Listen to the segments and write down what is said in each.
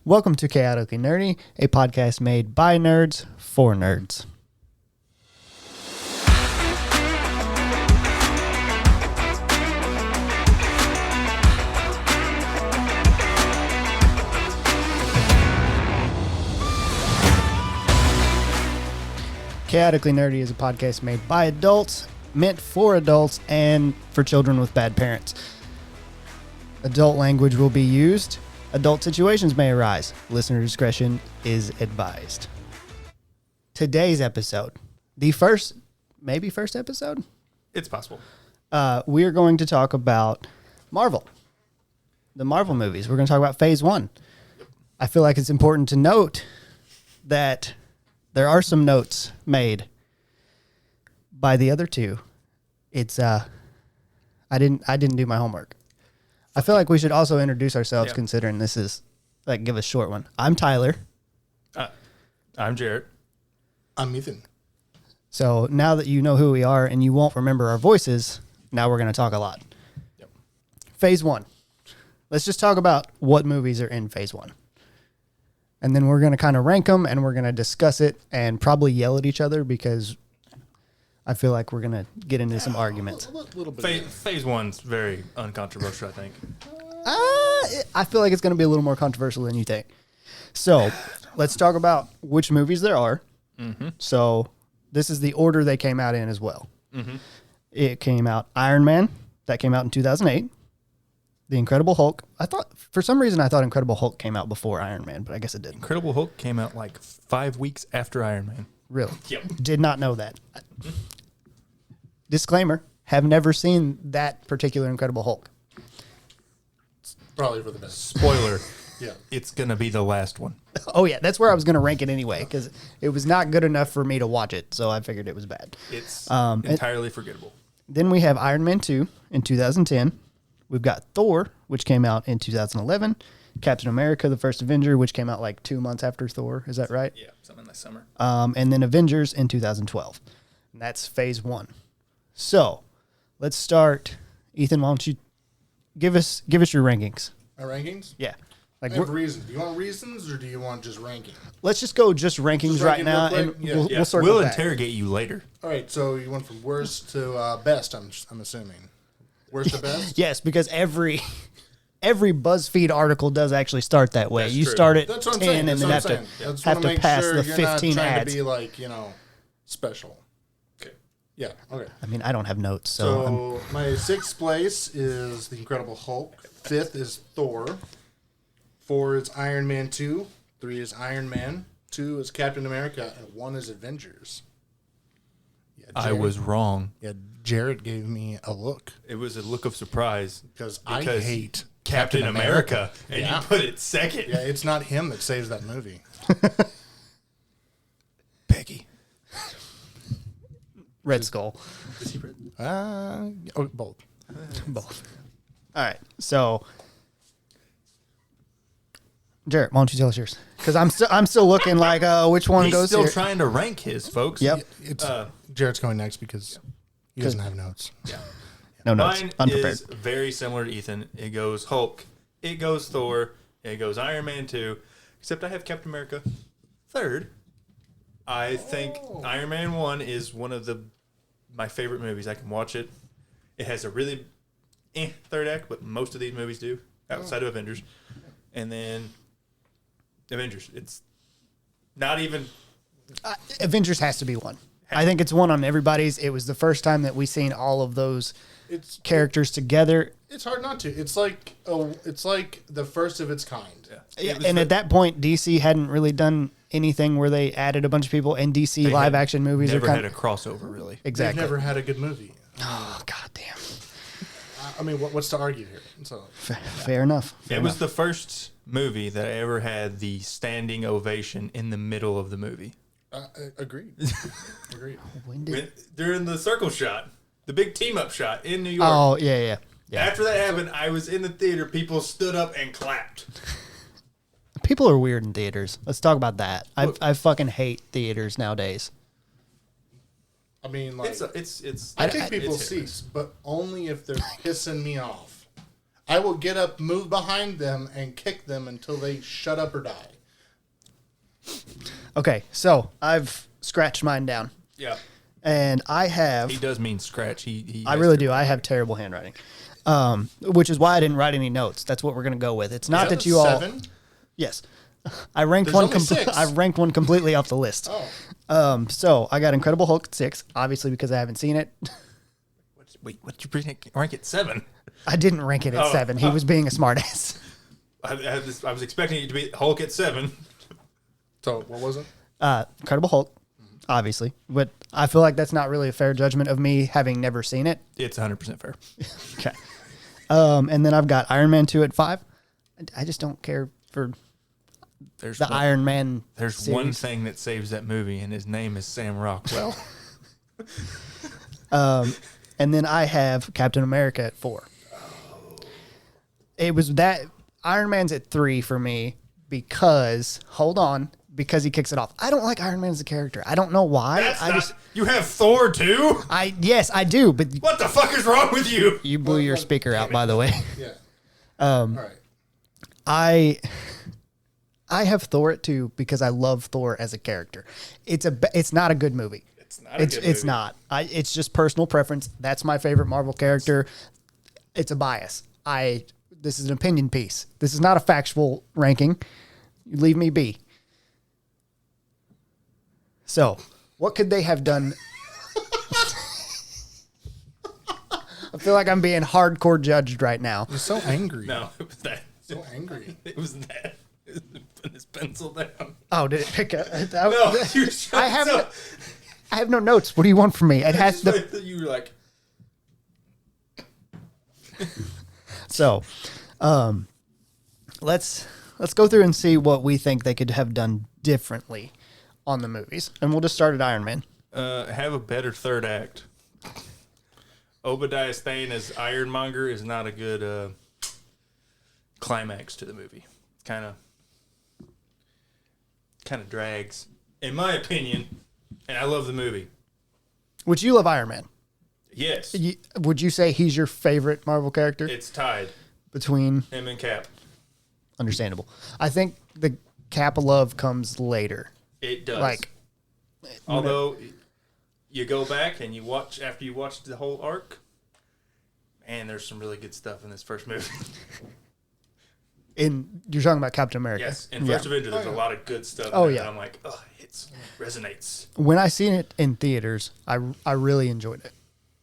Welcome to Chaotically Nerdy, a podcast made by nerds for nerds. Chaotically Nerdy is a podcast made by adults, meant for adults, and for children with bad parents. Adult language will be used. Adult situations may arise. Listener discretion is advised. Today's episode, the first episode? It's possible. We are going to talk about Marvel. The Marvel movies. We're going to talk about Phase 1. I feel like it's important to note that there are some notes made by the other two. It's I didn't do my homework. I feel like we should also introduce ourselves, considering this is give a short one. I'm Tyler. I'm Jarrett. I'm Ethan. So now that you know who we are and you won't remember our voices, now we're going to talk a lot. Yep. Phase 1. Let's just talk about what movies are in Phase 1. And then we're going to kind of rank them and we're going to discuss it and probably yell at each other because I feel like we're going to get into some arguments. A little bit. Phase 1's very uncontroversial, I think. I feel like it's going to be a little more controversial than you think. So let's talk about which movies there are. Mm-hmm. So this is the order they came out in as well. Mm-hmm. It came out Iron Man. That came out in 2008. The Incredible Hulk. For some reason, I thought Incredible Hulk came out before Iron Man, but I guess it didn't. Incredible Hulk came out like 5 weeks after Iron Man. Really? Yep. Did not know that. Disclaimer, have never seen that particular Incredible Hulk. Probably for the best. Spoiler. Yeah. It's going to be the last one. Oh, yeah. That's where I was going to rank it anyway, because it was not good enough for me to watch it, so I figured it was bad. It's entirely forgettable. Then we have Iron Man 2 in 2010. We've got Thor, which came out in 2011. Captain America, the First Avenger, which came out like 2 months after Thor. Is that right? Yeah, something this summer. And then Avengers in 2012. And that's Phase 1. So let's start. Ethan, why don't you give us your rankings? My rankings? Yeah. I have reasons. Do you want reasons or do you want just ranking? Let's just go just rankings Just right ranking now, real and quick? Yeah. we'll circle We'll back. interrogate you later. All right, so you went from worst to best, I'm assuming. Worst to best? Yes, because every BuzzFeed article does actually start that way. That's You true. start at That's what I'm 10 saying. and then That's have what I'm to saying. I just have wanna to make pass sure the you're 15 not trying ads. to be special. Okay. Yeah, okay. I mean, I don't have notes, so So my 6th place is The Incredible Hulk. 5th is Thor. 4 is Iron Man 2. 3 is Iron Man. 2 is Captain America. And 1 is Avengers. Yeah, I was wrong. Yeah, Jared gave me a look. It was a look of surprise. Because I hate Captain America. And Yeah. you put it second. Yeah, it's not him that saves that movie. Peggy. Red Skull. Both. Both. All right, so Jarrett, why don't you tell us yours? Because I'm still looking like which one He's goes still here. trying to rank his, folks. Yep. It's Jared's going next because he doesn't have notes. Yeah. No notes. Mine Unprepared. is very similar to Ethan. It goes Hulk, it goes Thor, it goes Iron Man 2, except I have Captain America 3rd. I think Iron Man 1 is one of my favorite movies. I can watch it. It has a really third act, but most of these movies do, outside of Avengers. And then Avengers. It's not even... Avengers has to be one. I think it's one on everybody's. It was the first time that we seen all of those characters together. It's hard not to. It's like the first of its kind. Yeah, and at that point, DC hadn't really done anything where they added a bunch of people, and DC live action movies never are kind had a crossover, really. exactly. They've never had a good movie. Oh, goddamn. I mean, what's to argue here? So, Fair enough. It was the first movie that ever had the standing ovation in the middle of the movie. agreed. Agreed. When did... During the circle shot, the big team up shot in New York. Oh, yeah. After that happened, I was in the theater. People stood up and clapped. People are weird in theaters. Let's talk about that. I fucking hate theaters nowadays. I mean, like, It's I kick people's it's hit or seats, but only if they're pissing me off. I will get up, move behind them, and kick them until they shut up or die. Okay, so I've scratched mine down, Yeah. and I have. He does mean scratch. He I really do. I have terrible handwriting, which is why I didn't write any notes. That's what we're gonna go with. It's not that you all. 7? Yes, I ranked There's one. only 6. I ranked one completely off the list. Oh. So I got Incredible Hulk at 6, obviously because I haven't seen it. Wait, what did you rank it 7? I didn't rank it at 7. He was being a smartass. I was expecting it to be Hulk at 7. So, what was it? Incredible Hulk, obviously, but I feel like that's not really a fair judgment of me having never seen it. It's 100% fair. Okay. And then I've got Iron Man 2 at 5. I just don't care for There's the Iron Man. There's one series. thing that saves that movie, and his name is Sam Rockwell. And then I have Captain America at 4. It was that Iron Man's at 3 for me because because he kicks it off. I don't like Iron Man as a character. I don't know why. You have Thor too? Yes, I do, but What the fuck is wrong with you? you blew your speaker out, by the way. Yeah. All right. I have Thor at 2 because I love Thor as a character. It's not a good movie. It's not a good movie. It's not. It's just personal preference. That's my favorite Marvel character. It's a bias. This is an opinion piece. This is not a factual ranking. You leave me be. So, what could they have done? I feel like I'm being hardcore judged right now. You're so angry. No, it was that. So angry. It was that. It was putting his pencil down. Oh, did it pick up? No, you I have no notes. What do you want from me? It has to. You were like, So, let's go through and see what we think they could have done differently on the movies, and we'll just start at Iron Man. have a better third act. Obadiah Stane as Ironmonger is not a good climax to the movie. Kind of drags, in my opinion. And I love the movie. Which you love Iron Man. Yes, Would you say he's your favorite Marvel character it's tied. between? Him and Cap. Understandable. I think the Cap love comes later. It does. Like, although you go back and you watch after you watch the whole arc, and there's some really good stuff in this first movie. you're talking about Captain America. Yes, in First Avenger, there's a lot of good stuff. Oh, in yeah. that I'm like, oh, it resonates. When I seen it in theaters, I really enjoyed it.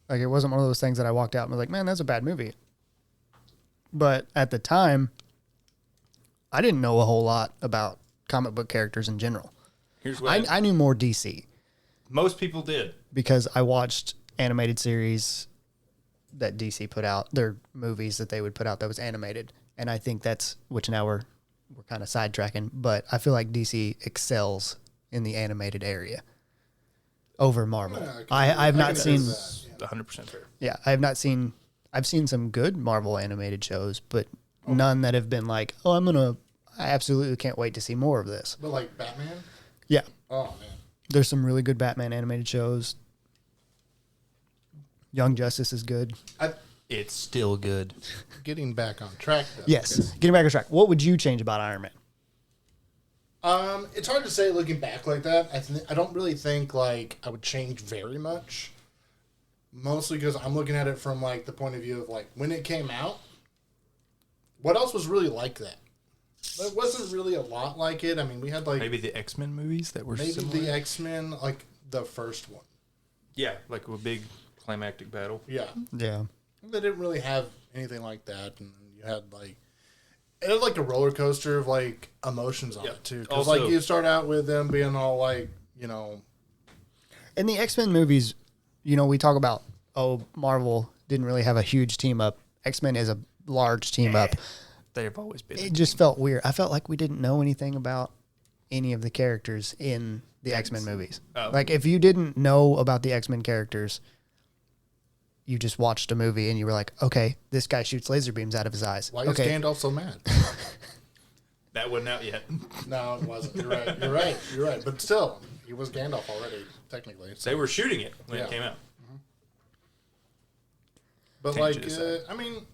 Like, it wasn't one of those things that I walked out and was like, man, that's a bad movie. But at the time, I didn't know a whole lot about comic book characters in general. Here's what I knew more DC most people did. because I watched animated series that DC put out, their movies that they would put out that was animated. And I think that's, which now we're kind of sidetracking, but I feel like DC excels in the animated area over Marvel. Yeah, I've not seen, 100% fair. yeah, I've seen some good Marvel animated shows, but none that have been like, oh, I absolutely can't wait to see more of this. But like Batman? Yeah. Oh, man. There's some really good Batman animated shows. Young Justice is good. It's still good. Getting back on track, though. Yes. Getting back on track. What would you change about Iron Man? It's hard to say looking back like that. I don't really think like I would change very much. Mostly because I'm looking at it from like the point of view of like when it came out. What else was really like that? There wasn't really a lot like it. I mean, we had like Maybe the X-Men movies that were maybe similar. the X-Men, like the first one. Yeah, like a big climactic battle. Yeah, Yeah. they didn't really have anything like that, and you had like it was like a roller coaster of like emotions on it too. Because Also- like you start out with them being all like In the X-Men movies, we talk about, Marvel didn't really have a huge team up. X-Men is a large team up. They've always been. It just felt weird. I felt like we didn't know anything about any of the characters in the X-Men movies. Oh. Like, if you didn't know about the X-Men characters, you just watched a movie and you were like, okay, this guy shoots laser beams out of his eyes. why is okay. Gandalf so mad? That wasn't out yet. No, it wasn't. You're right. But still, he was Gandalf already, technically. So. They were shooting it when Yeah. it came out. But Tangent like, aside. I mean,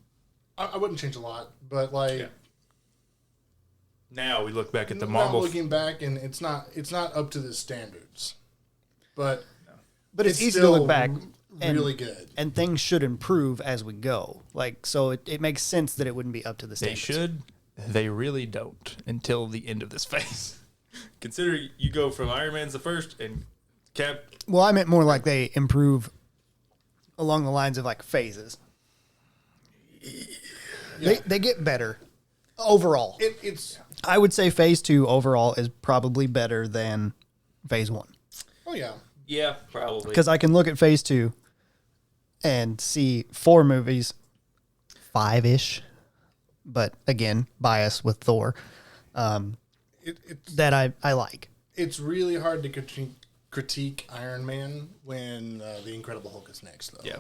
I wouldn't change a lot, but like Yeah. Now we look back at the not Marvel. looking back, and it's not up to the standards, but But it's easy to still look back. And, really good. and things should improve as we go. Like, so it makes sense that it wouldn't be up to the They standards. should. They really don't until the end of this phase. Consider you go from Iron Man's the first and Cap. Well, I meant more like they improve along the lines of like phases. They get better overall. It's I would say phase 2 overall is probably better than phase 1. oh yeah, Yeah, probably. Because I can look at phase 2 and see 4 movies, 5-ish, but again, bias with Thor, it's that I like. it's really hard to critique Iron Man when the Incredible Hulk is next, though. Yeah.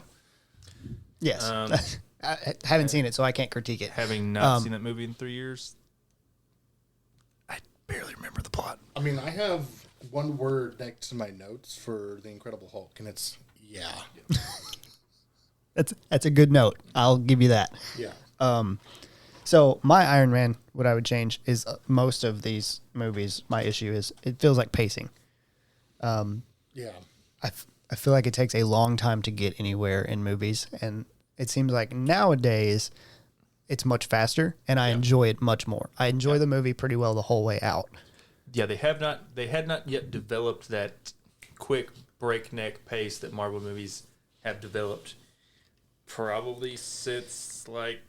Yes. I haven't seen it, so I can't critique it. Having not seen that movie in 3 years, I barely remember the plot. I mean, I have one word next to my notes for the Incredible Hulk, and it's yeah, That's a good note. I'll give you that. yeah. So my Iron Man, what I would change is most of these movies. My issue is it feels like pacing. Yeah. I feel like it takes a long time to get anywhere in movies, and it seems like nowadays it's much faster, and I enjoy it much more. I enjoy the movie pretty well the whole way out. Yeah, they had not yet developed that quick breakneck pace that Marvel movies have developed. Probably since like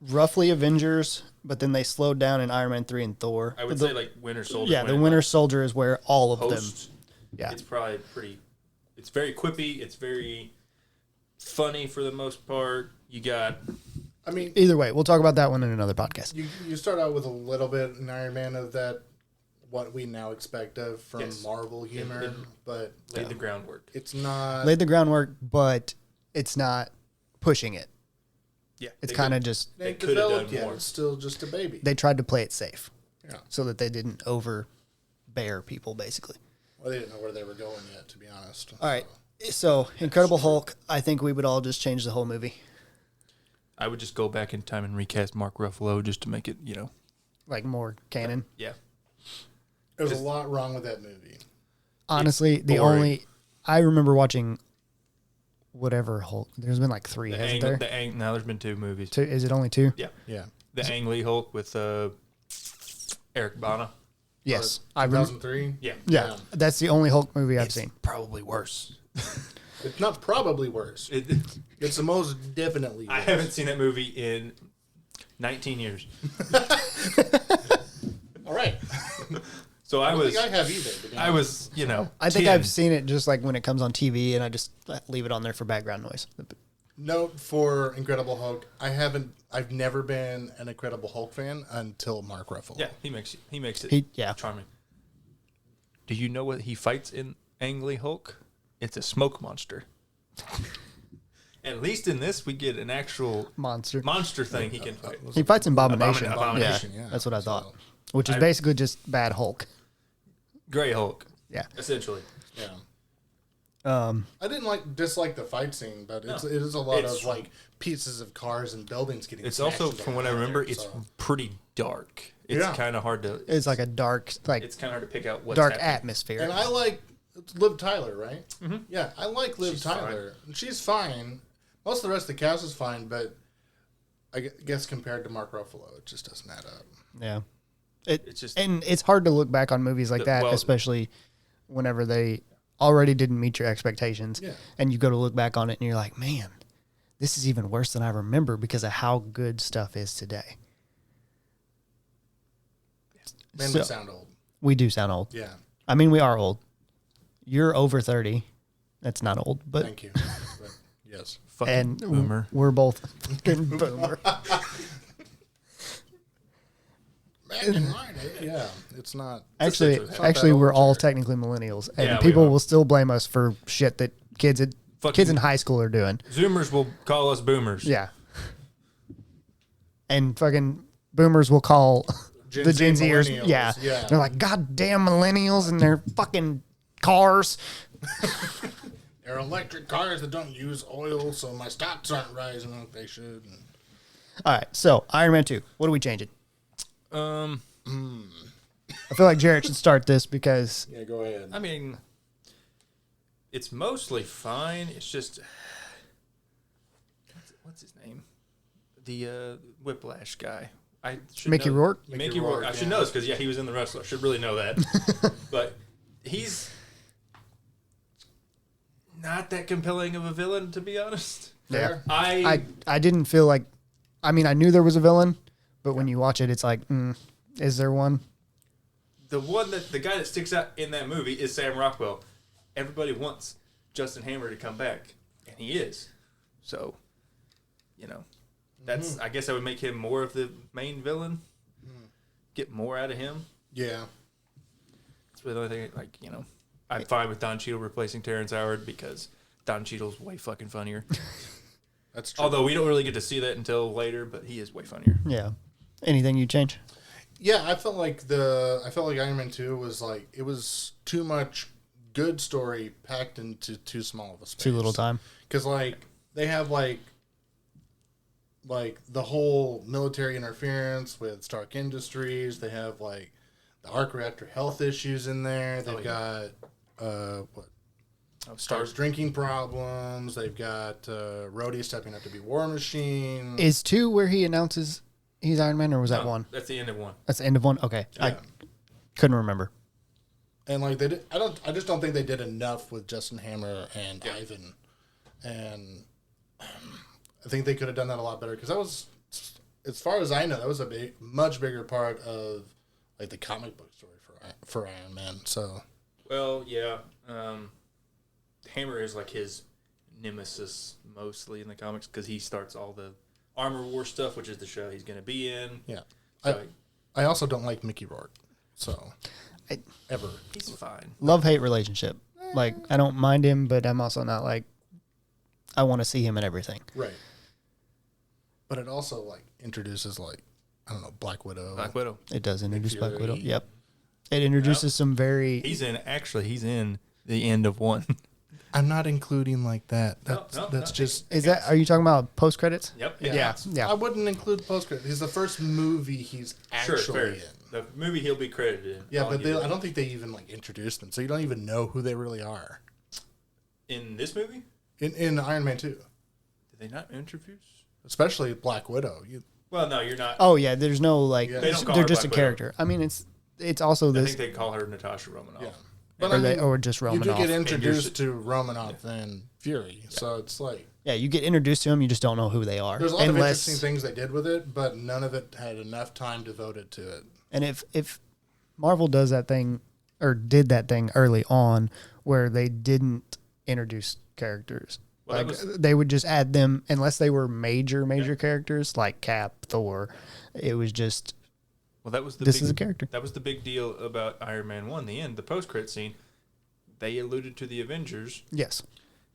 Roughly Avengers, but then they slowed down in Iron Man 3 and Thor. I would say like Winter Soldier. Yeah, the went, Winter like, Soldier is where all of them. post. Yeah. It's probably pretty. It's very quippy. It's very funny for the most part. You got I mean, Either way, we'll talk about that one in another podcast. you start out with a little bit in Iron Man of that, what we now expect of from Yes. Marvel humor, It but laid the groundwork. it's not. Laid the groundwork, but it's not pushing it. Yeah, It's they kind of could- just they ain't could have developed done yet. more. It's still just a baby. they tried to play it safe Yeah. so that they didn't overbear people, basically. Well, they didn't know where they were going yet, to be honest. All right. So, Incredible Hulk, I think we would all just change the whole movie. I would just go back in time and recast Mark Ruffalo just to make it, Like more canon. yeah. There's a lot wrong with that movie. Honestly, the boring. I remember watching whatever Hulk. There's been like 3, hasn't there? Now there's been 2 movies. 2, is it only 2? Yeah. Yeah. The Ang Lee Hulk with Eric Bana. Yes. I remember. 2003. Yeah. Yeah. That's the only Hulk movie I've seen. Probably worse. It's not probably worse. It's the most definitely worse. I haven't seen that movie in 19 years. All right. So I I was, think I have either. to be I honest. was, I think 10. I've seen it just like when it comes on TV and I just leave it on there for background noise. Note for Incredible Hulk. I've never been an Incredible Hulk fan until Mark Ruffalo. Yeah, he makes it Yeah. charming. Do you know what he fights in Ang Lee Hulk? It's a smoke monster. At least in this, we get an actual Monster. monster thing he can fight. He fights Abomination. Abomination, yeah. That's what I So- thought. Which is basically just bad Hulk. Gray Hulk, Yeah. essentially. Yeah. Um, I didn't dislike the fight scene, but it is a lot of like pieces of cars and buildings getting. It's smashed also, into from what I there, remember, it's so- pretty dark. It's Yeah. kind of hard to. it's like a dark, like It's kind of hard to pick out what's dark happening. atmosphere. And I like it's Liv Tyler, right? Mm-hmm. Yeah, I like Liv She's Tyler. She's fine. Most of the rest of the cast is fine, but I guess compared to Mark Ruffalo, it just doesn't add up. Yeah. It's just And it's hard to look back on movies like that, well- especially whenever they already didn't meet your expectations. Yeah. And you go to look back on it and you're like, man, this is even worse than I remember because of how good stuff is today. Man, So- we sound old. We do sound old. Yeah, I mean, we are old. You're over 30. That's not old, but thank you. But, yes. fucking and boomer. we're both fucking boomer. Back in my day, yeah, it's not. Actually, It's not that we're old, all sure. technically millennials, and Yeah, we people are. will still blame us for shit that kids in high school are doing. Zoomers will call us boomers. Yeah. And fucking boomers will call Gen the Z Gen Zers. millennials, Yeah. yeah. They're like, God damn millennials and their fucking cars. They're electric cars that don't use oil, so my stocks aren't rising like they should. And All right, so Iron Man 2. What are we changing? I I feel like Jarrett should start this because Yeah, go ahead. mean, it's mostly fine. It's just what's his name? The Whiplash guy. I should Mickey know. Rourke? Mickey Rourke. I should know this because he was in The Wrestler. I should really know that. But he's not that compelling of a villain, to be honest. Yeah. I I didn't feel like, I mean, I knew there was a villain, but when you watch it, it's like, is there one? the guy that sticks out in that movie is Sam Rockwell. Everybody wants Justin Hammer to come back, and he is. So, that's I guess I would make him more of the main villain. Get more out of him. Yeah. That's really the only thing. I'm fine with Don Cheadle replacing Terrence Howard because Don Cheadle's way fucking funnier. That's true. Although we don't really get to see that until later, but he is way funnier. Yeah. Anything you change? Yeah, I felt like Iron Man 2 was like, it was too much good story packed into too small of a space. Too little time. Because they have like the whole military interference with Stark Industries. They have like the arc reactor health issues in there. They've got Stark's drinking problems. They've got Rhodey stepping up to be War Machine. Is 2 where he announces he's Iron Man, or was that 1? That's the end of 1. That's the end of 1? Okay. Yeah. I couldn't remember. And like they did, I just don't think they did enough with Justin Hammer and Ivan, and I think they could have done that a lot better because that was, as far as I know, that was a much bigger part of like the comic book story for Iron Man. So, Well, yeah. Hammer is like his nemesis mostly in the comics because he starts all the Armor War stuff, which is the show he's going to be in. yeah, So I also don't like Mickey Rourke. So, ever. he's fine. Love-hate relationship. Like, I don't mind him, but I'm also not like, I want to see him in everything. Right. But it also like introduces like, I don't know, Black Widow. Black Widow. It does introduce Black Fury. Widow. Yep. It introduces some very... He's in the end of 1. I'm not including like that. That's No, just. Are you talking about post-credits? Yep. Yeah. I wouldn't include post credit. He's the first movie he's Sure, actually fair. in. The movie he'll be credited in. Yeah, All but he did. I don't think they even like introduced them, so you don't even know who they really are. In this movie? In Iron Man 2, Did they not introduce? especially Black Widow. Well, no, you're not. Oh, yeah. There's no, like... Yeah. They don't call They're her just a Black Widow. character. I mean, it's also I this... think they call her Natasha Romanoff. Yeah, Or, but I mean, or just you Romanoff. do get introduced to Romanoff and Fury, so it's like Yeah, you get introduced to them, you just don't know who they are. there's a lot of interesting things they did with it, but none of it had enough time devoted to it. And if Marvel does that thing, or did that thing early on, where they didn't introduce characters, Well, like that was- they would just add them unless they were major characters like Cap, Thor. It was just Well, that was the this big, is a character. That was the big deal about Iron Man 1, the end, the post-credit scene. They alluded to the Avengers, Yes,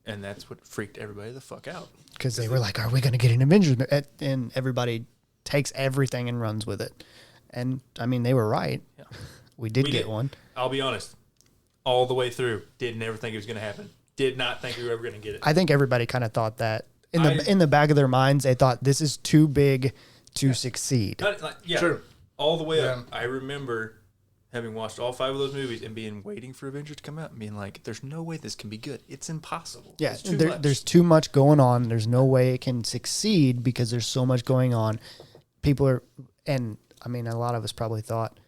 and that's what freaked everybody the fuck out. because they were like, "Are we going to get an Avengers?" And everybody takes everything and runs with it. And I mean, they were right. Yeah. We did We get did. one. I'll be honest, all the way through, did never think it was going to happen. Did not think we were ever going to get it. I think everybody kind of thought that in I- the back of their minds, they thought this is too big to succeed. Yeah, True. all the way Yeah. up. I remember having watched all 5 of those movies and waiting for Avengers to come out and being like, "There's no way this can be good. It's impossible. Yeah, It's too much." there's too much going on. There's no way it can succeed because there's so much going on. People are, and I mean, a lot of us probably thought,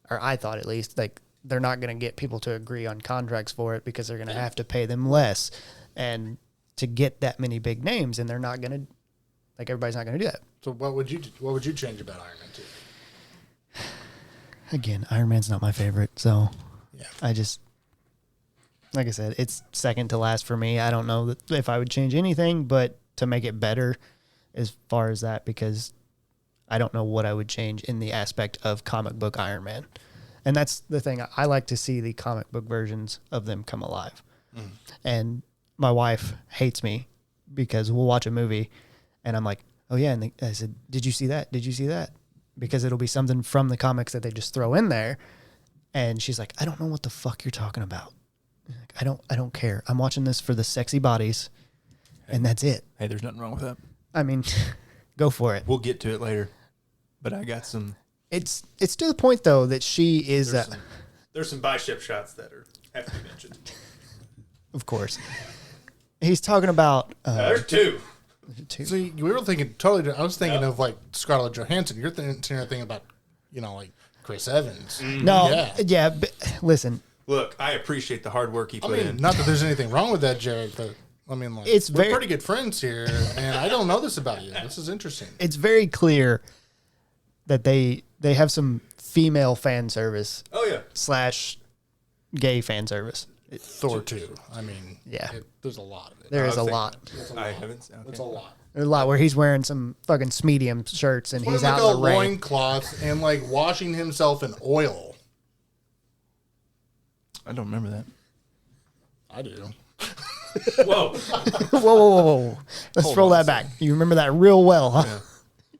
or I thought at least, like they're not going to get people to agree on contracts for it because they're going to have to pay them less, and to get that many big names, and they're not going to, like everybody's not going to do that. So what would you change about Iron Man 2? Again, Iron Man's not my favorite, so Yeah. I just, like I said, it's second to last for me. I don't know if I would change anything, but to make it better as far as that, because I don't know what I would change in the aspect of comic book Iron Man. And that's the thing. I like to see the comic book versions of them come alive. And my wife hates me because we'll watch a movie and I'm like, oh yeah. And I said, did you see that? Did you see that? Because it'll be something from the comics that they just throw in there. And she's like, I don't know what the fuck you're talking about. Like, I don't care. I'm watching this for the sexy bodies and that's it. Hey, there's nothing wrong with that. I mean, Go for it. We'll get to it later. But I got some. It's to the point though that she is, There's some bicep shots that have to be mentioned. of course. He's talking about There's two. See, we were thinking totally. I was thinking of like Scarlett Johansson. You're thinking about, like Chris Evans. No, yeah. But listen, Look, I appreciate the hard work he I put mean, in. not that there's anything wrong with that, Jared, but I mean, like, It's we're very- pretty good friends here, and I don't know this about you. This is interesting. it's very clear that they have some female fan service Oh yeah. / gay fan service. Thor 2. I mean, Yeah. there's a lot of it. There is a think- lot. I haven't. Okay. It's a lot. There's a lot where he's wearing some fucking medium shirts and he's He's like out a in the rain. loincloth and like washing himself in oil. I don't remember that. I do. Whoa. Whoa. Let's Hold roll on that a back. You remember that real well, huh?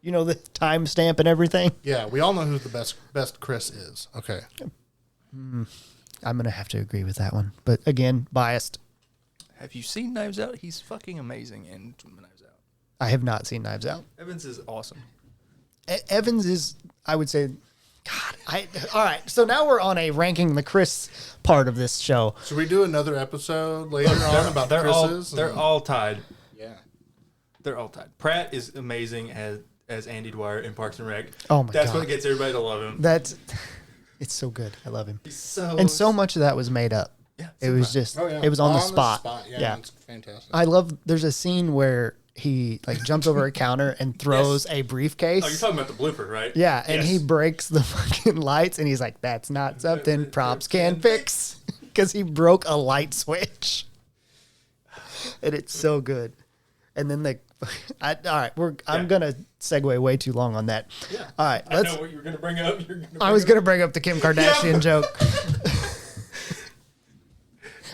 You know the timestamp and everything? Yeah, we all know who the best Chris is. Okay. I'm going to have to agree with that one. But again, biased. Have you seen Knives Out? He's fucking amazing in Knives Out. I have not seen Knives Out. Evans is awesome. Evans is, I would say, God. All right, so now we're on a ranking the Chris part of this show. Should we do another episode later on about They're Chris's? they're all tied. Yeah. They're all tied. Pratt is amazing as Andy Dwyer in Parks and Rec. Oh my That's God. what gets everybody to love him. It's so good. I love him. He's so And so much of that was made up. Yeah, It was just, Oh, yeah. it was on the spot. Yeah, it's fantastic. I love, there's a scene where he like jumps over a counter and throws a briefcase. Oh, you're talking about the blooper, right? Yeah, and he Yes. breaks the fucking lights, and he's like, "That's not something props can fix," because he broke a light switch, and it's so good. And then all right, I'm gonna segue way too long on that. Yeah. All right, I know what you were going to bring up. I was gonna bring up the Kim Kardashian joke.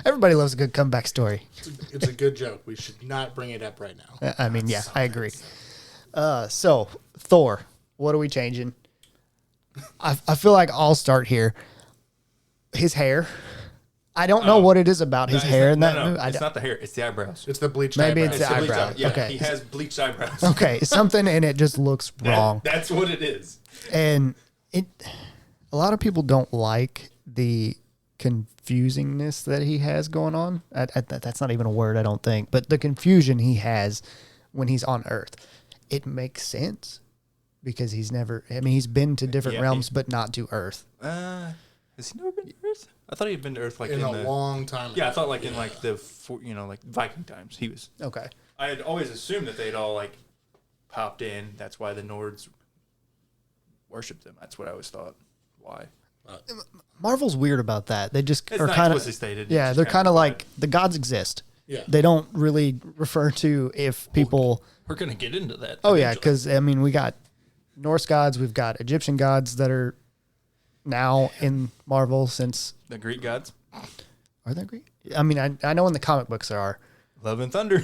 Everybody loves a good comeback story. It's a good joke. We should not bring it up right now. I mean, yeah, I agree. So Thor, what are we changing? I feel like I'll start here. His hair. I don't know what it is about his hair in that movie. It's not the hair. It's the eyebrows. It's the bleached Maybe eyebrows. it's the bleached eyebrows. Yeah, Okay. he has bleached eyebrows. Okay, something in it just looks wrong. That's what it is. And a lot of people don't like the confusingness that he has going on. That's not even a word, I don't think. But the confusion he has when he's on Earth, it makes sense because he's been to different Yeah, realms, but not to Earth. Has he never been to Earth? I thought he had been to Earth like in in a the long time. yeah. I thought like in like the like Viking times. He was. Okay. I had always assumed that they'd all like popped in. That's why the Nords worshipped them. That's what I always thought. Why? Marvel's weird about that. They just It's are not kind of explicitly stated. yeah. It's They're just kind of implied. like the gods exist. Yeah. They don't really refer to if people. We're gonna get into that. Oh yeah, eventually. because I mean we got Norse gods, we've got Egyptian gods that are now in Marvel since the Greek gods, are they Greek? I mean I know in the comic books there are. Love and Thunder.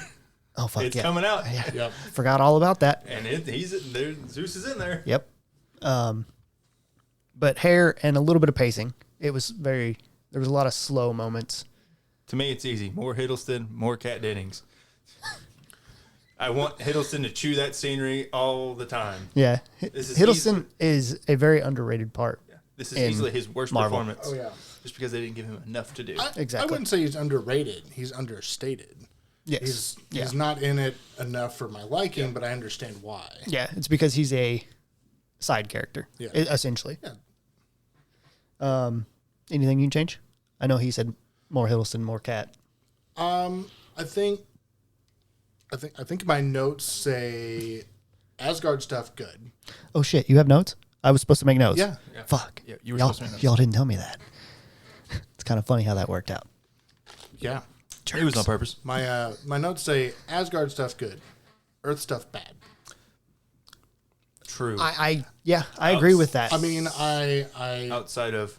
Oh fuck It's yeah. coming out, Yeah, Yep. forgot all about that. and he's there. Zeus is in there. Yep. But hair and a little bit of pacing. There was a lot of slow moments. To me, it's easy. More Hiddleston, more Kat Dennings. I want Hiddleston to chew that scenery all the time. Yeah, This is Hiddleston is a very underrated part. Yeah. This is In easily his worst Marvel. performance. Oh yeah. Just because they didn't give him enough to do. I Exactly. wouldn't say he's underrated. He's understated. Yes. He's not in it enough for my liking, but I understand why. Yeah, it's because he's a side character, Yeah. essentially. Yeah. Anything you can change? I know he said more Hiddleston, more Cat. I think my notes say Asgard stuff good. Oh shit, you have notes? I was supposed to make notes. Yeah. Yeah. Fuck. Yeah, you were y'all, supposed to make notes. y'all didn't tell me that. It's kind of funny how that worked out. Yeah. It was on purpose. My notes say Asgard stuff good, Earth stuff bad. True. I agree with that. I mean, I Outside of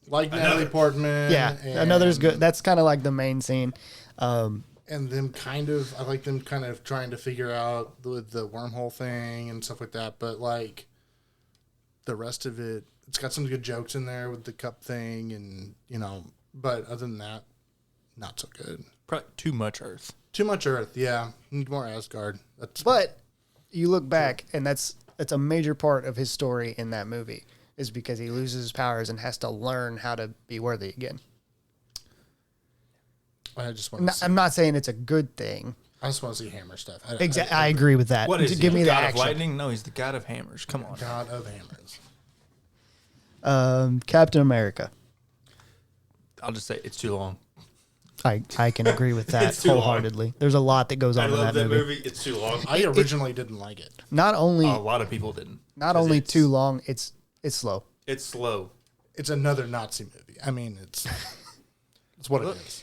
like Natalie Portman. yeah, another's good. That's kind of like the main scene. And them I like them kind of trying to figure out the wormhole thing and stuff like that. But like the rest of it, it's got some good jokes in there with the cup thing, and But other than that, not so good. probably too much Earth. Too much Earth. Yeah, need more Asgard. But you look back, and that's a major part of his story in that movie, is because he loses his powers and has to learn how to be worthy again. I just want to see, I'm not saying it's a good thing. I just want to see Hammer stuff. Exactly, I agree with that. What is he? Give me The the god action. of lightning? No, he's the god of hammers. Come on. God of Hammers. Captain America. I'll just say it's too long. I can agree with that It's too long. wholeheartedly. There's a lot that goes I on in love that movie. It's too long. I originally didn't like it. Not only A lot of people didn't. not 'Cause only it's- too long, it's slow. It's slow. It's another Nazi movie. I mean, it's what Look. it is.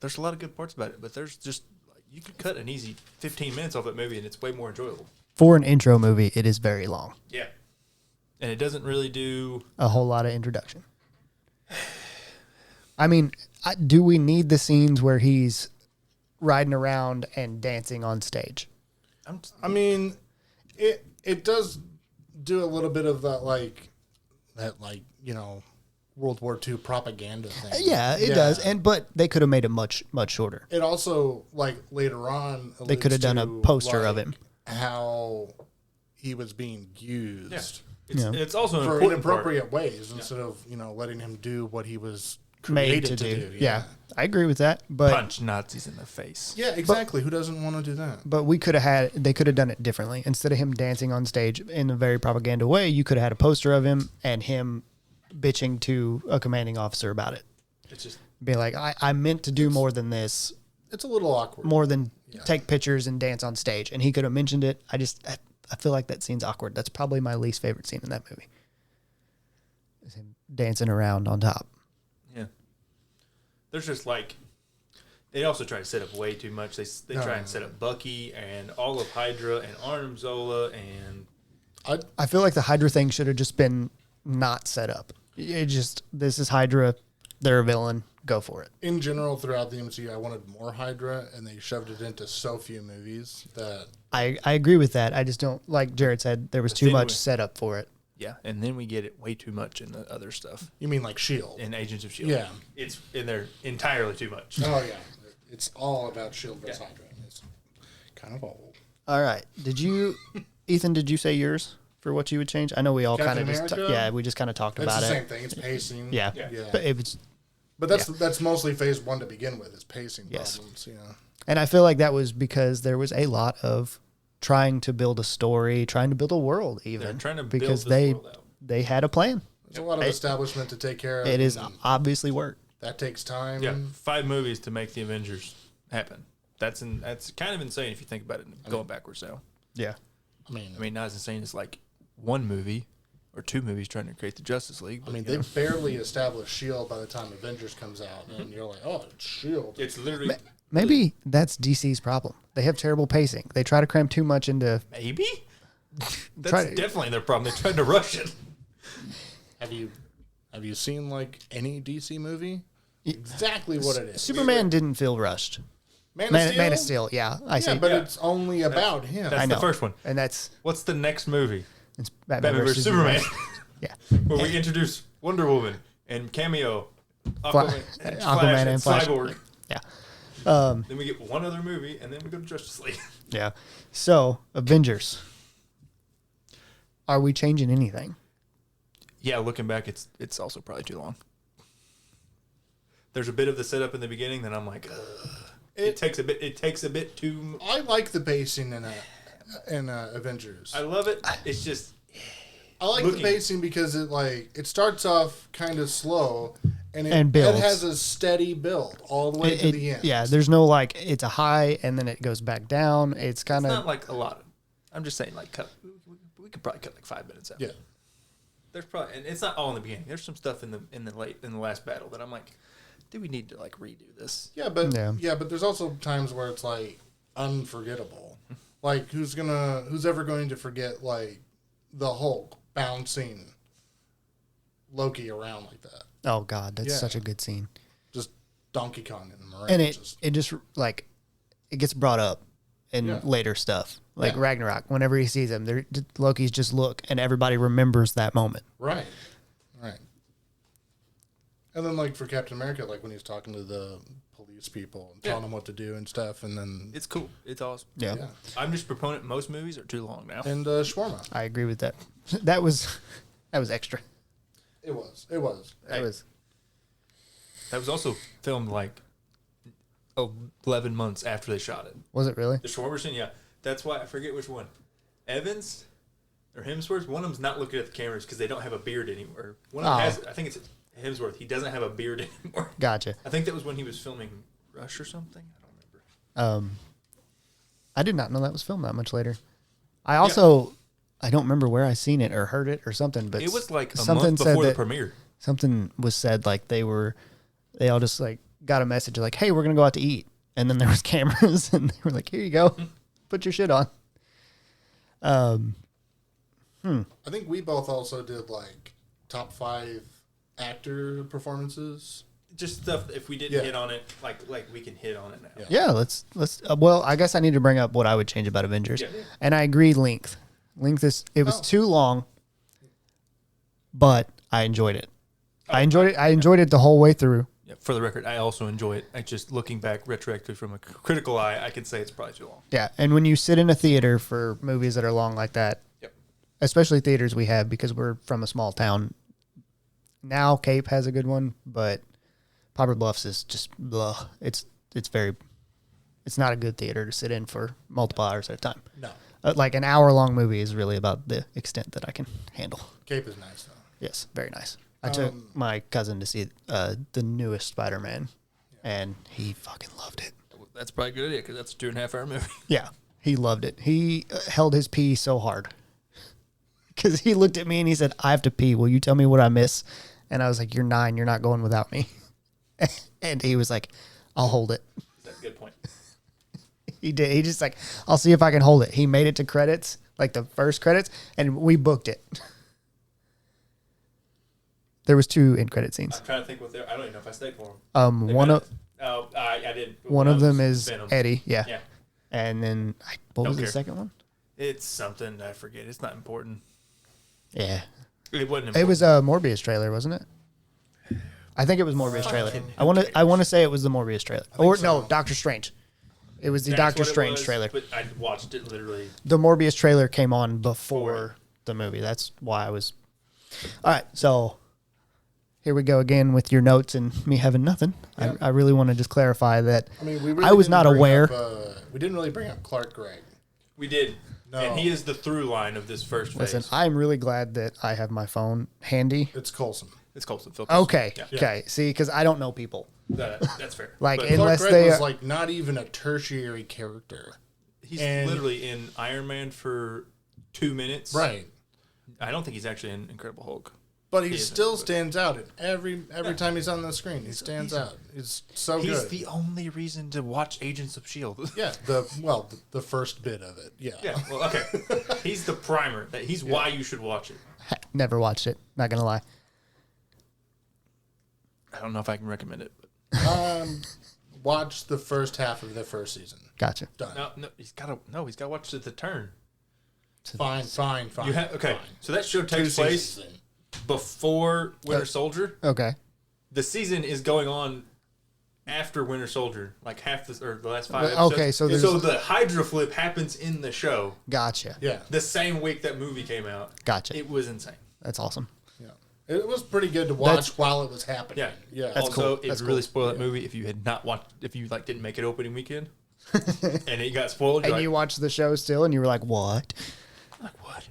There's a lot of good parts about it, but there's just you could cut an easy 15 minutes off that movie and it's way more enjoyable. For an intro movie, it is very long. Yeah. And it doesn't really do. A whole lot of introduction. I mean, do we need the scenes where he's riding around and dancing on stage? I mean, it does do a little bit of that like World War II propaganda thing. Yeah, it does. But they could have made it much shorter. It also later on They could have done a alludes to, poster of him. how he was being used It's also an for important part. inappropriate ways instead of letting him do what he was Made created to do. Yeah, I agree with that. But Punch Nazis in the face. Yeah, exactly. Who doesn't want to do that? But they could have done it differently. Instead of him dancing on stage in a very propaganda way, you could have had a poster of him and him bitching to a commanding officer about it. It's just Be like, I meant to do more than this, It's a little awkward. more than take pictures and dance on stage. And he could have mentioned it. I feel like that scene's awkward. That's probably my least favorite scene in that movie. Is him dancing around on top. yeah. There's just they also try to set up way too much. They try and set up Bucky and all of Hydra and Arnim Zola and I feel like the Hydra thing should have just been not set up. This is Hydra. They're a villain. Go for it. In general, throughout the MCU, I wanted more Hydra, and they shoved it into so few movies that I agree with that. I just don't, like Jared said, there was too then much we- setup for it. yeah, and then we get it way too much in the other stuff you mean like Shield. in Agents of Shield. Yeah. It's in there entirely too much. Oh yeah, it's all about Shield versus Hydra. It's kind of old. All right. Ethan, did you say yours for what you would change? I know we all kind Captain of America? we just kind of talked It's about the it. same thing. It's pacing. Yeah. yeah. But it was, But that's mostly phase one to begin with. Is pacing Yes. problems. and I feel like that was because there was a lot of trying to build a story, trying to build a world even. They're trying to build because this world out. they had a plan. There's a lot of establishment to take care of. It is and obviously work. that takes time. Yeah, 5 movies to make the Avengers happen. That's kind of insane if you think about it going backwards now. Yeah. I mean, Not as insane as like 1 movie or 2 movies trying to create the Justice League. But, they barely established Shield by the time Avengers comes out, and you're like, oh, it's Shield. it's literally Maybe that's DC's problem. They have terrible pacing. They try to cram too much into. maybe that's Try to- definitely their problem. They tried to rush it. Have you seen like any DC movie? Exactly what it is. Superman didn't feel rushed. Man Man of Steel, yeah, I see. Yeah, but Yeah. it's only about him. That's I know. the first one. And that's What's the next movie? it's Batman vs Superman, Yeah. where we introduce Wonder Woman and cameo Aquaman and Flash. Cyborg. Yeah. Then we get one other movie, and then we go to Justice League. Yeah. So, Avengers. Are we changing anything? Yeah, looking back, it's also probably too long. There's a bit of the setup in the beginning that I'm like, it takes a bit too. I like the pacing in Avengers. I love it. It's just I like looking- the pacing because it starts off kind of slow and And builds. it has a steady build all the way to the end. Yeah, there's no it's a high and then it goes back down. It's kind it's of not like a lot. I'm just saying, like, we could probably cut like 5 minutes out. Yeah. There's probably, and it's not all in the beginning. There's some stuff in the last battle that I'm like, do we need to like redo this? Yeah, but Yeah. but there's also times where it's like unforgettable. Like who's ever going to forget like the Hulk bouncing Loki around like that? oh god, that's Yeah. such a good scene. Just Donkey Kong and Marine. And it just like it gets brought up in Yeah. later stuff. Like Yeah. Ragnarok, whenever he sees him, Loki's just look and everybody remembers that moment. right. And then, like, for Captain America, like, when he's talking to the police people and telling them what to do and stuff, and then... It's cool. It's awesome. Yeah. I'm just a proponent. Most movies are too long now. And shawarma. I agree with that. That was extra. It was. That was That was also filmed like 11 months after they shot it. Was it really? The shawarma scene, yeah. That's why I forget which one. Evans or Hemsworth. One of them's not looking at the cameras because they don't have a beard anymore. One of them has. I think it's Hemsworth. He doesn't have a beard anymore. Gotcha. I think that was when he was filming Rush or something. I don't remember. I did not know that was filmed that much later. I also I don't remember where I seen it or heard it or something, but It was like a something month said before the that- premiere. Something was said like they all just like got a message like, "Hey, we're gonna go out to eat," and then there was cameras and they were like, "Here you go, put your shit on." I think we both also did, like, top 5 actor performances. Just stuff. If we didn't Yeah. hit on it, like we can hit on it now. Yeah. Yeah, let's. Well, I guess I need to bring up what I would change about Avengers, Yeah. and I agree. Length was too long, but I enjoyed it. I enjoyed it the whole way through. Yeah, for the record, I also enjoy it. I just looking back retroactively from a critical eye, I can say it's probably too long. Yeah, and when you sit in a theater for movies that are long like that, Yep. especially theaters we have because we're from a small town. Now Cape has a good one, but Poplar Bluffs is just blah. It's not a good theater to sit in for multiple hours at a time. No. Like an hour-long movie is really about the extent that I can handle. Cape is nice, though. Yes, very nice. I took my cousin to see the newest Spider-Man, and he fucking loved it. That's probably a good idea because that's a 2.5 hour movie. Yeah, he loved it. He held his pee so hard because he looked at me and he said, "I have to pee. Will you tell me what I miss?" And I was like, "You're 9. You're not going without me." And he was like, "I'll hold it." That's a good point. He did. He just like, "I'll see if I can hold it." He made it to credits, like the first credits, and we booked it. There was 2 end credit scenes. I'm trying to think what they're. I don't even know if I stayed for them. I did. One of them is Venom. Eddie, yeah. Yeah. And then what was Don't the care. second one? It's something I forget. It's not important. Yeah, It wasn't important. it was a Morbius trailer, wasn't it? I think it was Morbius trailer. I want to say it was the Morbius trailer, or no, Doctor Strange. It was the That's Doctor what it Strange was, trailer. But I watched it literally. The Morbius trailer came on before the movie. That's why I was. All right, so here we go again with your notes and me having nothing. Yeah. I really want to just clarify that I mean, we really I was didn't not bring aware. up, we didn't really bring up Clark Gregg. We did. No. And he is the through line of this first phase. Listen, I'm really glad that I have my phone handy. It's Coulson. It's Coulson. Phil Coulson. Okay, Yeah. okay. See, because I don't know people. That's fair. Like, But in- Clark Unless Gregg they was, are- like, not even a tertiary character. he's and- literally in Iron Man for 2 minutes. Right. I don't think he's actually in Incredible Hulk. But he isn't, still but- stands out. Every time he's on the screen, he stands out. He's so He's good. the only reason to watch Agents of S.H.I.E.L.D. Yeah, the first bit of it. Yeah. Yeah, well, okay. He's the primer. He's why you should watch it. Never watched it. Not gonna lie. I don't know if I can recommend it. But Watch the first half of the first season. Gotcha. Done. no, he's got to watch The Turn. Fine. You have okay. fine. So that show 2 takes place seasons in. before Winter Soldier. Okay. The season is going on after Winter Soldier, like half this or the last 5 Well, episodes. okay, so And there's- the Hydra flip happens in the show Gotcha. Yeah. the same week that movie came out. Gotcha. It was insane. That's awesome. Yeah. It was pretty good to watch while it was happening. Yeah, Yeah. That's also, cool. it That's would really cool. spoil that movie if you had not watched. If you didn't make it opening weekend, and it got spoiled. And You're you like, watched the show still, and you were like, "What?" what?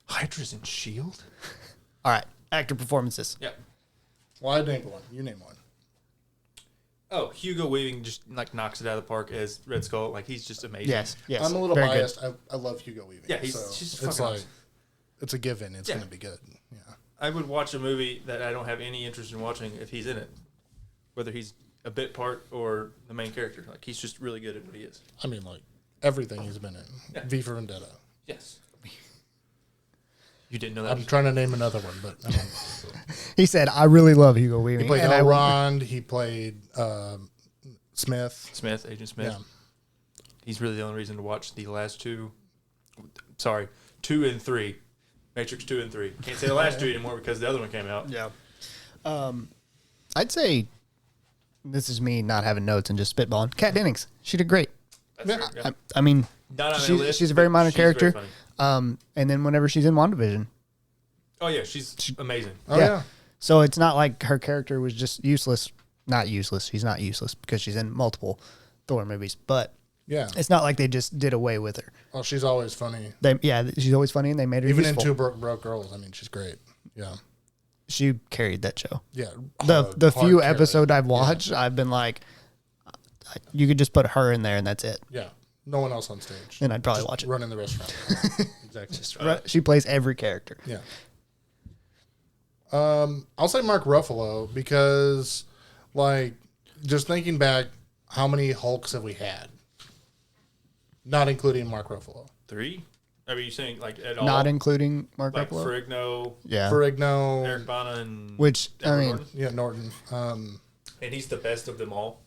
Hydra's in Shield. All right, actor performances. Yeah. Well, I named one. You name one. Oh, Hugo Weaving just like knocks it out of the park as Red Skull. Like he's just amazing. Yes. I'm a little Very good. biased. I love Hugo Weaving. Yeah, he's so just it's fucking like awesome. it's a given. It's Yeah. going to be good. Yeah. I would watch a movie that I don't have any interest in watching if he's in it, whether he's a bit part or the main character. Like he's just really good at what he is. I mean, like everything he's been in. Yeah. V for Vendetta. Yes. You didn't know that? I'm trying to name another one, but I mean, He said, "I really love Hugo Weaving." he played and I- Elrond. He played Smith. Smith, Agent Smith. Yeah. He's really the only reason to watch the last two. Sorry, 2 and 3. Matrix 2 and 3. Can't say the last two anymore because the other one came out. Yeah. I'd say this is me not having notes and just spitballing. Kat Dennings, she did great. That's Yeah. fair, yeah. I mean, Not on my list, she's a very but minor she's very character. funny. And then whenever she's in WandaVision, Oh yeah, she's amazing. Oh yeah. so it's not like her character was just useless. Not useless. She's not useless because she's in multiple Thor movies, but Yeah. it's not like they just did away with her. Oh, she's always funny. She's always funny, and they made her Even useful. in Two Broke Girls, I mean, she's great. Yeah. She carried that show. Yeah. The hard few carry. episodes I've watched, I've been like, you could just put her in there, and that's it. Yeah. No one else on stage. And I'd probably watch it. Running the restaurant. Exactly. She plays every character. Yeah. I'll say Mark Ruffalo because, like, just thinking back, how many Hulks have we had? Not including Mark Ruffalo. 3? I mean, you saying like at all? Not including Mark like Ruffalo. Ferrigno, Yeah. Ferrigno. Eric Bana, and Which, I Edward mean- Norton. Yeah, Norton. And he's the best of them all.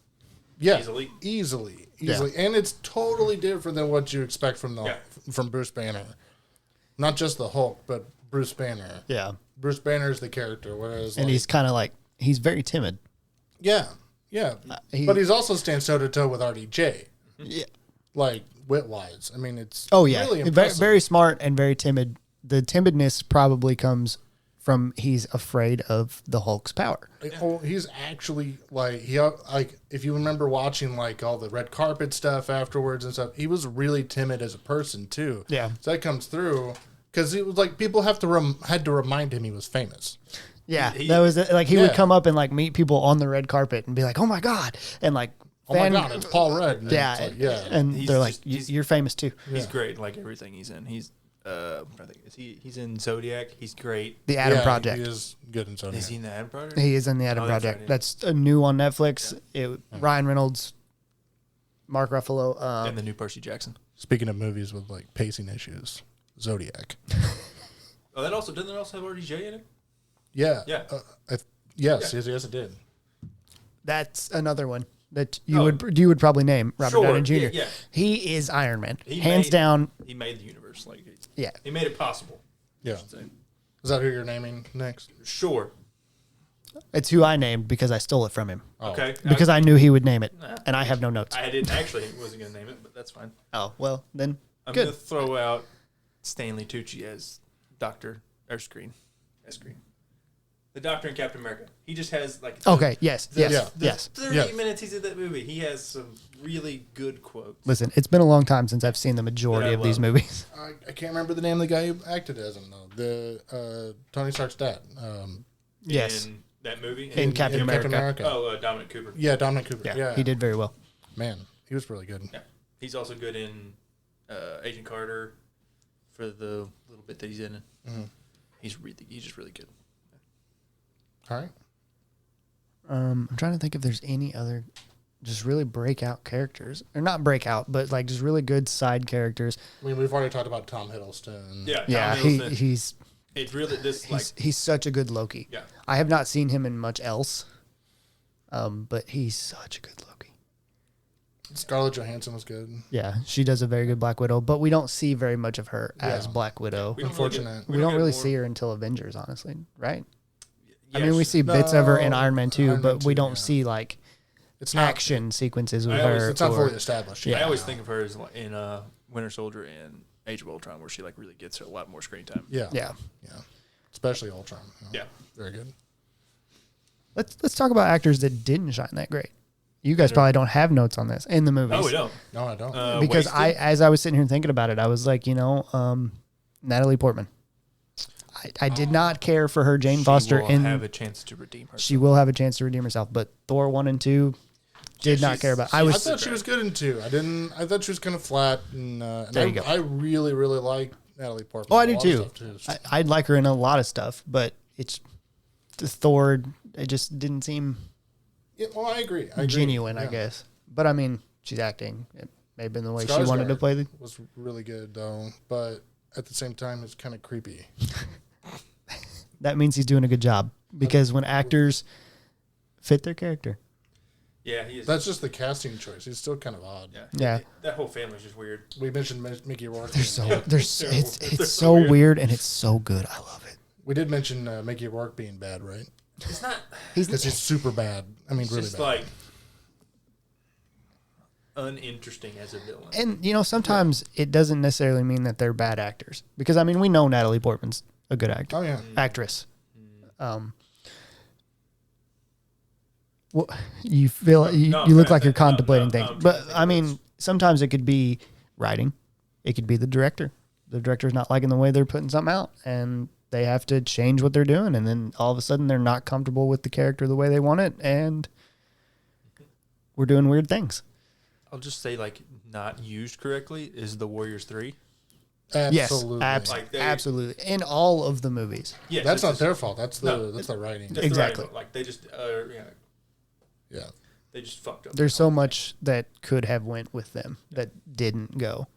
Yeah. Easily. Easily. And it's totally different than what you expect from from Bruce Banner. Not just the Hulk, but Bruce Banner. Yeah. Bruce Banner's the character, whereas And like, he's kind of like, he's very timid. yeah. he- But he's also stands toe to toe with RDJ, Yeah. like wit wise. I mean, it's Oh, yeah. really very, impressive. very smart and very timid. The timidness probably comes from he's afraid of the Hulk's power. Oh, he's actually like like if you remember watching like all the red carpet stuff afterwards and stuff, he was really timid as a person too. Yeah. So that comes through because it was like people had to remind him he was famous. Yeah. He- that was like, he would Yeah. come up and like meet people on the red carpet and be like, oh my God. And like, Oh my God, it's Paul Rudd. And Yeah. it's like, yeah. And He's they're like, just- he's- you're famous too. He's great in like everything he's in. He's I'm trying to think. He's in Zodiac. He's great. The Adam Yeah, Project. He is good in Zodiac. Is he in the Adam Project? He is in the Adam Oh, that's Project. right, yeah. That's a new on Netflix. Ryan Reynolds, Mark Ruffalo. And the new Percy Jackson. Speaking of movies with like pacing issues, Zodiac. Oh, doesn't it also have RDJ in it? Yeah. Yeah. Yes, it did. That's another one that you Oh. would probably name Robert Sure, Downey Jr. yeah, yeah. He is Iron Man, He hands made- down. He made the universe. Like, Yeah, he made it possible. Yeah. So, Is that who you're naming next? sure. it's who I named because I stole it from him Okay. because I knew he would name it, and I have no notes. I didn't actually wasn't gonna name it, but that's fine. Oh well, then I'm good. gonna throw out Stanley Tucci as Doctor Erskine. The Doctor in Captain America. He just has like Okay, yes, yes, Yeah. yes. 30 Yes. minutes he's in that movie. He has some really good quotes. Listen, it's been a long time since I've seen the majority That I of these love. movies. I can't remember the name of the guy who acted as him though. The Tony Stark's dad. Yes, In that movie. In Captain America. Oh, Dominic Cooper. Yeah, Dominic Cooper. yeah, Yeah, he did very well. Man, he was really good. Yeah. He's also good in Agent Carter for the little bit that he's in it. Mm-hmm. He's just really good. All right. I'm trying to think if there's any other just really breakout characters, or not breakout, but like just really good side characters. I mean, we've already talked about Tom Hiddleston. Yeah. Yeah, Tom Hiddleston. he's It's really this like he's such a good Loki. yeah. I have not seen him in much else, but he's such a good Loki. Scarlett Johansson was good. Yeah, she does a very good Black Widow, but we don't see very much of her as Yeah. Black Widow. We don't Unfortunate. We don't really get see her until Avengers, honestly, right? I Yeah, mean, we she- see bits of her in No, Iron Man 2, Iron but Man we 2, don't yeah. see like It's not. action sequences with I always- her. It's not or- fully established. I yet. always think of her as like, in Winter Soldier and Age of Ultron, where she like really gets a lot more screen time. Yeah. Yeah. Yeah. Especially Ultron. Yeah. Very good. Let's talk about actors that didn't shine that great. You guys probably don't have notes on this in the movies. Oh, we don't. No, I don't. Because Wasted? as I was sitting here thinking about it, I was like, Natalie Portman. I did not care for her Jane She Foster will in. have a chance to redeem herself. She will have a chance to redeem herself, but Thor 1 and 2 did not she's- care about. I I was thought she was good in 2. I thought she was kind of flat. And There you go. I really, really like Natalie Portman. Oh, I in do a lot too. of stuff, I'd like her in a lot of stuff, but it's the Thor. It just didn't seem Yeah, well, I agree. I agree. genuine, I Yeah. guess. But I mean, she's acting. It may have been the way she Skarsgård wanted to play the. was really good though, but at the same time, it's kind of creepy. That means he's doing a good job because when actors fit their character, Yeah, he is. That's just the casting choice. He's still kind of odd. yeah. Yeah. That whole family's just weird. We mentioned Mickey Rourke. they're so it's They're it's so so weird and it's so good. I love it. We did mention Mickey Rourke being bad, right? It's not. Because he's super bad. I mean, It's really just bad. like uninteresting as a villain. And sometimes it doesn't necessarily mean that they're bad actors, because I mean we know Natalie Portman's a good actor, Oh yeah. actress. Well, you feel you look like you're contemplating things, but I mean sometimes it could be writing, it could be the director. The director's not liking the way they're putting something out, and they have to change what they're doing, and then all of a sudden they're not comfortable with the character the way they want it, and we're doing weird things. I'll just say, like, not used correctly is the Warriors 3. Absolutely. Yes, Like, they- absolutely. In all of the movies. Yes, That's it's not just- their fault. That's the No, that's the writing. that's the Exactly. writing, but, like, they just, Yeah. they just fucked up. There's so much that could have went with them that didn't go.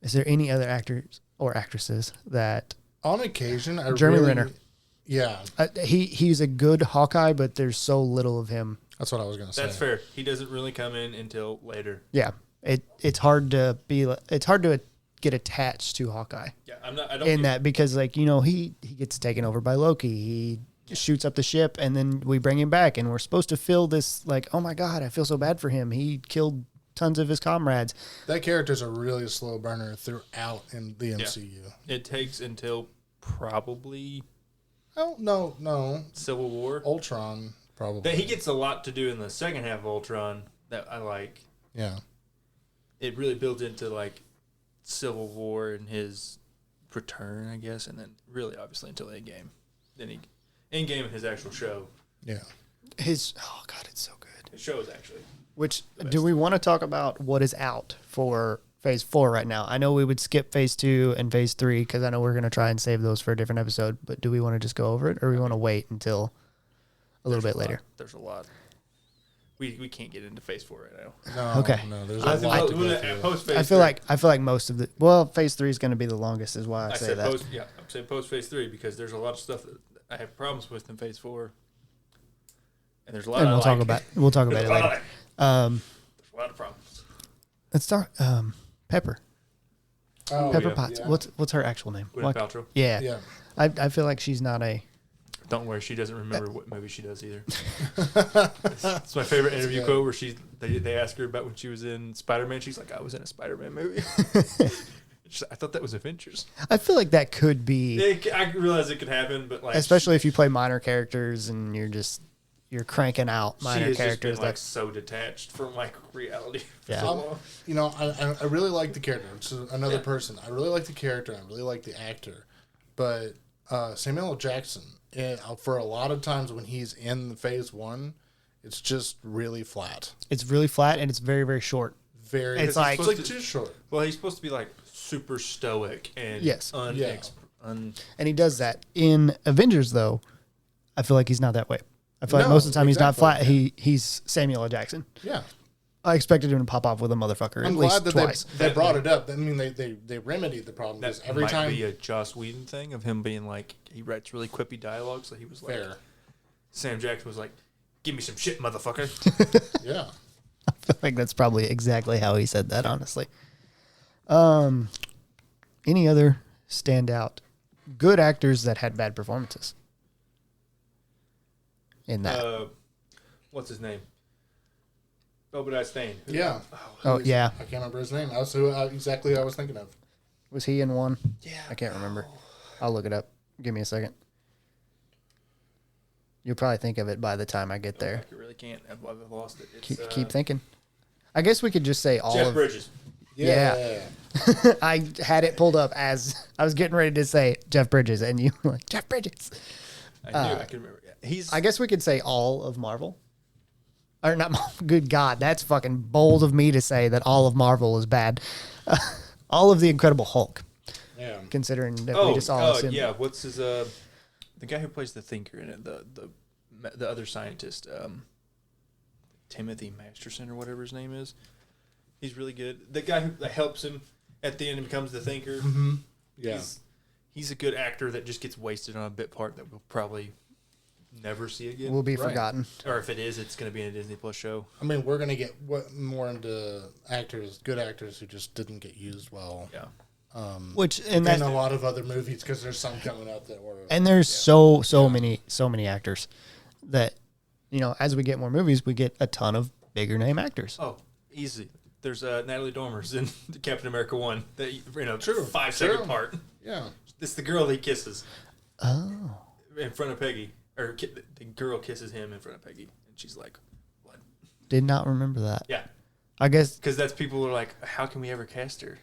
Is there any other actors or actresses that On occasion, I Jeremy really, Renner. Yeah, he's a good Hawkeye, but there's so little of him. that's what I was gonna say. That's fair. He doesn't really come in until later. Yeah, it's hard to get attached to Hawkeye Yeah, I don't. in that, because he gets taken over by Loki. He shoots up the ship, and then we bring him back, and we're supposed to feel this like, oh my god, I feel so bad for him. He killed tons of his comrades. That character's a really slow burner throughout in the MCU. It takes until probably Oh no, Civil War. Ultron probably. That he gets a lot to do in the second half of Ultron that I like. Yeah, It really builds into like Civil War and his return, I guess, and then really obviously until Endgame. Then Endgame and his actual show. yeah. Oh god, it's so good. His show is actually. Which, do we want to talk about what is out for Phase 4 right now? I know we would skip Phase 2 and Phase 3 because I know we're going to try and save those for a different episode, but do we want to just go over it, or we want to wait until a little bit later? There's a lot. We can't get into Phase 4 right now. No, Okay. No, there's I a think lot to go through. post Phase I feel like most of the Phase 3 is going to be the longest, is why I say said that. post. Yeah, I'm saying post Phase 3 because there's a lot of stuff that I have problems with in Phase 4, and there's a lot. And I we'll talk like. about it There's a lot I later. like. There's a lot of problems. Let's start. Pepper. Oh, Pepper yeah, Potts. yeah. what's her actual name? Gwyneth Paltrow. Yeah. Yeah. I feel like she's not a. Don't worry, she doesn't remember what movie she does either. It's my favorite interview good. quote where they ask her about when she was in Spider-Man. She's like, I was in a Spider-Man movie. She's like, I thought that was Avengers. I feel like that could be, I realize it could happen, but like, especially if you play minor characters and you're cranking out she minor has just characters. been like That so detached from like reality. For Yeah. so long. You know, I really like the character. It's another person. I really like the character. I really like the actor. But Samuel L. Jackson, for a lot of times when he's in Phase 1, it's just really flat. it's really flat and it's very, very short. Very. It's like- it's like too short. Well, he's supposed to be like super stoic and Yes. Yeah. And he does that. In Avengers, though, I feel like he's not that way. I feel like No, most of the time he's not exactly. flat. He's Samuel L. Jackson. Yeah. I expected him to pop off with a motherfucker I'm at least glad that twice. they brought it up. I mean, they remedied the problem. that Because every might time. be a Joss Whedon thing of him being like he writes really quippy dialogue, so he was like Fair. Sam Jackson was like, "Give me some shit, motherfucker." Yeah. I feel like that's probably exactly how he said that, honestly. Any other standout good actors that had bad performances in that? What's his name? Obadiah Stane. Yeah. Oh, yeah. I can't remember his name. That's exactly who I was thinking of. Was he in one? Yeah. I can't remember. I'll look it up. Give me a second. You'll probably think of it by the time I get there. I really can't. I've lost it. It's, Keep thinking. I guess we could just say all Jeff of. Bridges. Yeah. I had it pulled up as I was getting ready to say Jeff Bridges, and you were like, Jeff Bridges. I knew. I can remember. Yeah. He's. I guess we could say all of Marvel. Or not. Good God, that's fucking bold of me to say that all of Marvel is bad. All of the Incredible Hulk, Yeah. considering that we just all assumed. yeah. What's his? The guy who plays the Thinker in it. The other scientist. Timothy Masterson or whatever his name is. He's really good. The guy who helps him at the end and becomes the Thinker. Mm-hmm. Yeah. He's a good actor that just gets wasted on a bit part that we'll probably never see again. Will be Right. forgotten. Or if it is, it's going to be in a Disney Plus show. I mean, we're gonna get more into actors, good actors who just didn't get used well. Yeah. Which and And that's a lot of other movies because there's some coming out that were. and there's so many actors that as we get more movies, we get a ton of bigger name actors. Oh, easy. There's Natalie Dormer's in Captain America 1. That True. 5-second True. part. Yeah. It's the girl he kisses Oh, in front of Peggy, or the girl kisses him in front of Peggy, and she's like, "What?" did not remember that. Yeah, I guess because that's people who are like, "How can we ever cast her?"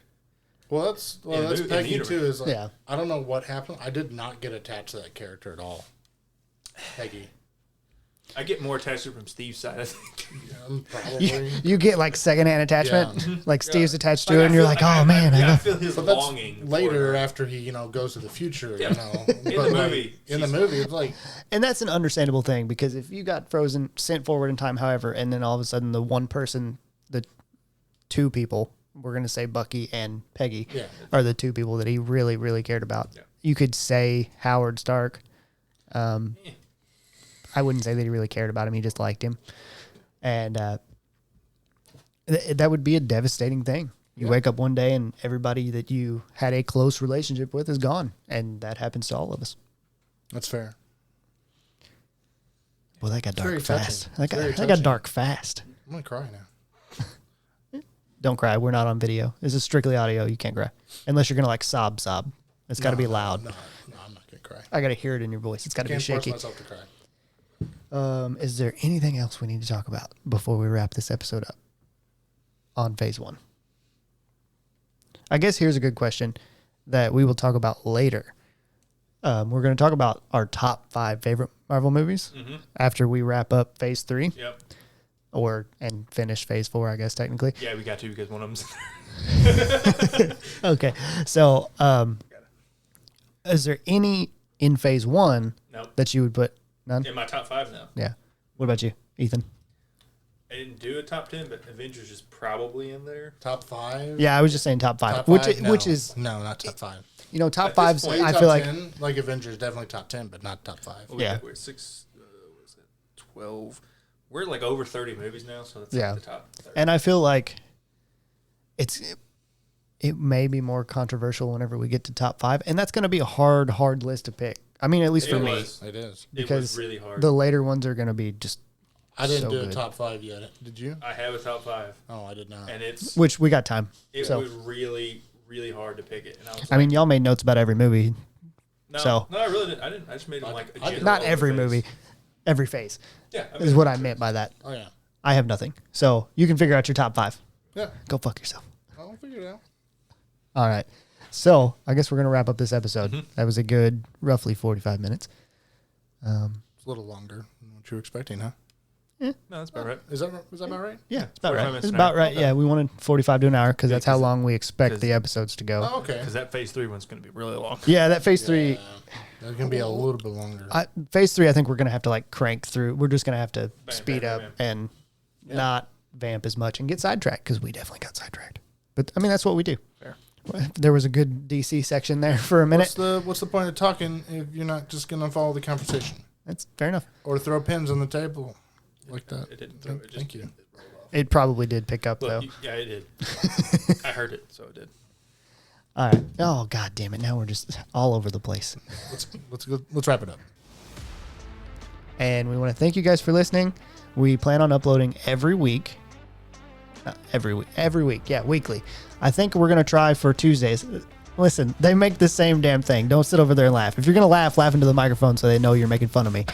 Well, that's In the Peggy universe. too. Is like, Yeah. I don't know what happened. I did not get attached to that character at all. Peggy. I get more attached to her from Steve's side, I think. Probably. you get like secondhand attachment, Yeah. like Steve's attached to Like, it, I and you're feel- like, oh man, I I love. feel his But that's longing for later her. after he, goes to the future, Yeah. In the But, like, movie, in the she's- movie, it's like, And that's an understandable thing because if you got frozen, sent forward in time, however, and then all of a sudden the one person, the two people, we're gonna say Bucky and Peggy, Yeah. are the two people that he really, really cared about. Yeah. You could say Howard Stark. Eh. I wouldn't say that he really cared about him; he just liked him, and that would be a devastating thing. You wake up one day and everybody that you had a close relationship with is gone, and that happens to all of us. that's fair. Well, that got Very dark fast. touching. That got, Very that got touching. dark fast. I'm going to cry now. Don't cry. We're not on video. This is strictly audio. You can't cry unless you're gonna like sob. It's got to be loud. No, I'm not going to cry. I got to hear it in your voice. It's got to be Can't force shaky. myself to cry. Is there anything else we need to talk about before we wrap this episode up on phase one? I guess here's a good question that we will talk about later. We're going to talk about our top 5 favorite Marvel movies after we wrap up phase 3 Yep. and finish phase 4, I guess, technically. Yeah, we got to because one of them's. Okay. So, is there any in phase 1 Nope. that you would put? None? In my top 5 now. Yeah. What about you, Ethan? I didn't do a top 10, but Avengers is probably in there. Top 5? Yeah, I was just saying top 5, Top which 5? No. which is No, not top 5. top At this 5's. point, I Top feel like 10, like Avengers, definitely top 10, but not top 5. Yeah. We're 6, what is it, 12. We're like over 30 movies now, so that's Yeah. like the top 30. And I feel like it may be more controversial whenever we get to top 5, and that's going to be a hard list to pick. I mean, at least for It me, was. It is. It because was really hard. the later ones are going to be just I didn't so do good. a top 5 yet. Did you? I have a top 5, Oh, I did not. and which we got time. it so was really, really hard to pick it. And I was I mean, y'all made notes about every movie, no, so- no, I really didn't. I didn't. I just made them like a I did. general not every overface. movie, every phase Yeah, is what I meant by that. Oh, yeah. I have nothing, so you can figure out your top 5. Yeah. Go fuck yourself. I'll figure it out. All right. So I guess we're going to wrap up this episode. That was a good, roughly 45 minutes. It's a little longer than what you were expecting, huh? No, that's about right. Is that about right? Yeah, it's about 45 right. minutes It's an about hour. right. Yeah, we wanted 45 to an hour because that's how 'cause- long we expect 'cause- the episodes to go. Oh, okay. Because that phase 3 one's going to be really long. Yeah, that phase 3, That's going to be a little bit longer. phase 3, I think we're going to have to like crank through. We're just going to have to Bam, speed bam, up bam, and not vamp as much and get sidetracked because we definitely got sidetracked. But I mean, that's what we do. Fair. There was a good DC section there for a minute. What's the point of talking if you're not just going to follow the conversation That's fair enough. or throw pins on the table like that? It didn't throw it. Just, Thank you. It rolled off. It probably did pick up Look, though. yeah, it did. I heard it, so it did. All right. Oh, God damn it. Now we're just all over the place. Let's wrap it up. And we want to thank you guys for listening. We plan on uploading every week. Every week. Yeah, weekly. I think we're going to try for Tuesdays. Listen, they make the same damn thing. Don't sit over there and laugh. If you're going to laugh into the microphone so they know you're making fun of me.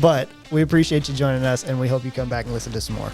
But we appreciate you joining us, and we hope you come back and listen to some more.